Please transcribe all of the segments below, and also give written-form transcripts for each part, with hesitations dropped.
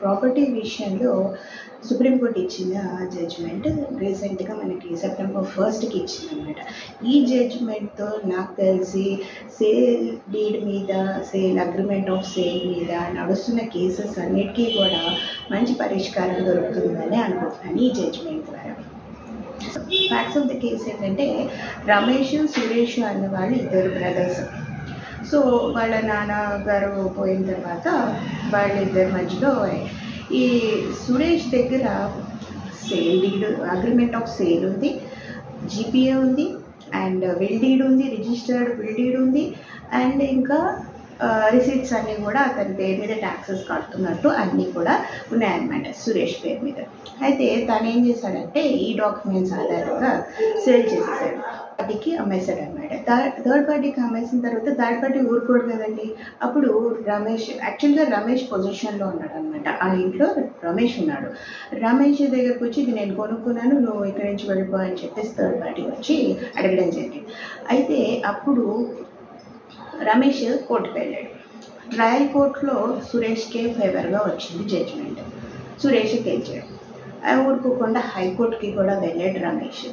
Property విషయంలో supreme court ఇచ్చిన judgement రీసెంట్గా మనకి సెప్టెంబర్ 1కి ఇచ్చిందనమాట. ఈ జడ్జిమెంట్తో నాకు తెలిసి సేల్ డీడ్ మీద, సేల్ అగ్రిమెంట్ ఆఫ్ సేల్ మీద నడుస్తున్న కేసెస్ అన్నిటికీ కూడా మంచి పరిష్కారం దొరుకుతుందని అనుకుంటున్నాను ఈ జడ్జిమెంట్ ద్వారా. ఫ్యాక్ట్స్ ఆఫ్ ద కేసు ఏంటంటే, రమేష్, సురేష్ అన్న వాళ్ళు ఇద్దరు బ్రదర్స్. సో వాళ్ళ నాన్నగారు పోయిన తర్వాత వాళ్ళిద్దరి మధ్యలో ఈ సురేష్ దగ్గర sale deed, agreement of sale ఉంది, జీపీఏ ఉంది, అండ్ విల్ డీడ్ ఉంది, రిజిస్టర్డ్ విల్ డీడ్ ఉంది, అండ్ ఇంకా రిసీట్స్ అన్నీ కూడా అతని పేరు మీద ట్యాక్సెస్ కడుతున్నట్టు అన్నీ కూడా ఉన్నాయన్నమాట సురేష్ పేరు మీద. అయితే తను ఏం చేశాడంటే ఈ డాక్యుమెంట్స్ ఆధారంగా సేల్ చేసేసాడు, పార్టీకి అమ్మేశాడు అనమాట. థర్డ్ పార్టీకి అమ్మేసిన తర్వాత థర్డ్ పార్టీ ఊరుకోడు కదండి. అప్పుడు యాక్చువల్గా రమేష్ పొజిషన్లో ఉన్నాడు అనమాట. ఆ ఇంట్లో రమేష్ ఉన్నాడు. రమేష్ దగ్గరకు వచ్చి ఇది నేను కొనుక్కున్నాను, నువ్వు ఇక్కడి నుంచి వెళ్ళిపో అని చెప్పేసి థర్డ్ పార్టీ వచ్చి అడగడం జరిగింది. అయితే అప్పుడు రమేష్ కోర్టుకు వెళ్ళాడు. ట్రయల్ కోర్టులో సురేష్కే ఫేవర్గా వచ్చింది జడ్జిమెంట్. సురేష్ గెలిచాడు. ఊరుకోకుండా హైకోర్టుకి కూడా వెళ్ళాడు రమేష్.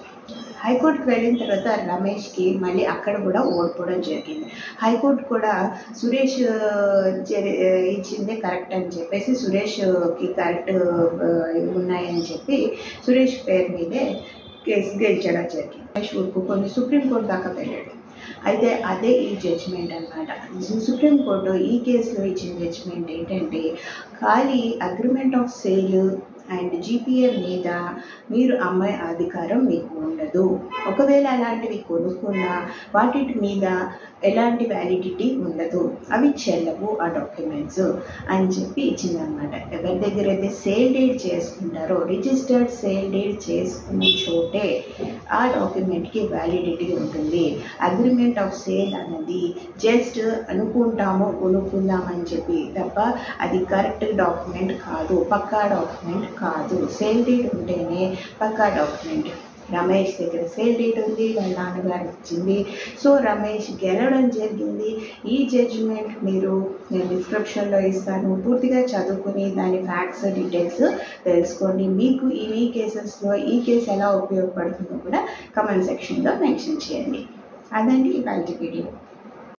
హైకోర్టుకి వెళ్ళిన తర్వాత రమేష్కి మళ్ళీ అక్కడ కూడా ఓడిపోవడం జరిగింది. హైకోర్టు కూడా సురేష్ ఇచ్చిందే కరెక్ట్ అని చెప్పేసి, సురేష్కి కరెక్ట్ ఉన్నాయని చెప్పి సురేష్ పేరు మీదే కేసు గెలిచడం జరిగింది. రమేష్ ఊరుకోకుండా సుప్రీంకోర్టు దాకా వెళ్ళాడు. అయితే అదే ఈ జడ్జిమెంట్ అనమాట. సుప్రీంకోర్టు ఈ కేసులో ఇచ్చిన జడ్జిమెంట్ ఏంటంటే, ఖాళీ agreement of sale and GPA మీద మీరు అమ్మే అధికారం మీకు ఉండదు. ఒకవేళ అలాంటివి కొనుక్కున్నా వాటి మీద ఎలాంటి వ్యాలిడిటీ ఉండదు, అవి చెల్లవు ఆ డాక్యుమెంట్స్ అని చెప్పి ఇచ్చిందనమాట. ఎవరి దగ్గర అయితే సేల్ డీడ్ చేసుకుంటారో, రిజిస్టర్డ్ సేల్ డీడ్ చేసుకున్న చోటే ఆ డాక్యుమెంట్కి వ్యాలిడిటీ ఉంటుంది. అగ్రిమెంట్ ఆఫ్ సేల్ అన్నది జస్ట్ అనుకుంటాము కొనుక్కుందామని చెప్పి తప్ప అది కరెక్ట్ డాక్యుమెంట్ కాదు, పక్కా డాక్యుమెంట్ కాదు. సేల్ డీడ్ ఉంటేనే పక్కా డాక్యుమెంట్. రమేష్ దగ్గర సేల్ డీడ్ ఉంది, వాళ్ళ నాన్నగారు ఇచ్చింది. సో రమేష్ గెలవడం జరిగింది. ఈ జడ్జిమెంట్ నేను డిస్క్రిప్షన్లో ఇస్తాను, పూర్తిగా చదువుకుని దాని ఫ్యాక్ట్స్ డీటెయిల్స్ తెలుసుకోండి. మీకు ఈ కేసెస్లో ఈ కేసు ఎలా ఉపయోగపడుతుందో కూడా కమెంట్ సెక్షన్లో మెన్షన్ చేయండి. అదండి ఇవాళ వీడియో.